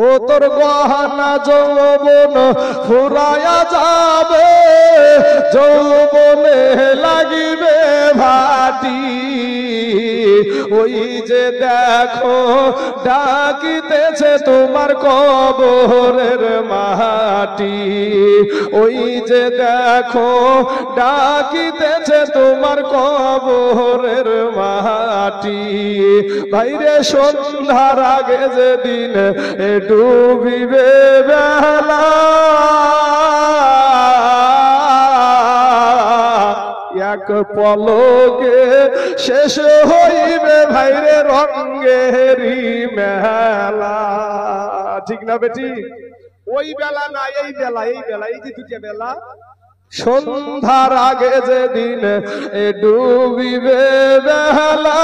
ও তোর গহনা যৌবন ফুরায়া যাবে, যৌবনে লাগিবে ভাটি। ওই যে দেখো ডাকিতেছে তোমার কবরের মাটি। ওই যে দেখো ডাকিতেছে তোমার কবরের মাটি। বাইরে সন্ধ্যার আগে যেদিন ডুবিবে বেলা, এক পলকে শেষ হইবে ভাইরে রঙ্গেরি মেলা। ঠিক না বেটি? ওই বেলা না এই বেলা, এই বেলা, এই যে দুটা বেলা, সন্ধ্যার আগে যেদিন ডুবিবে বেলা,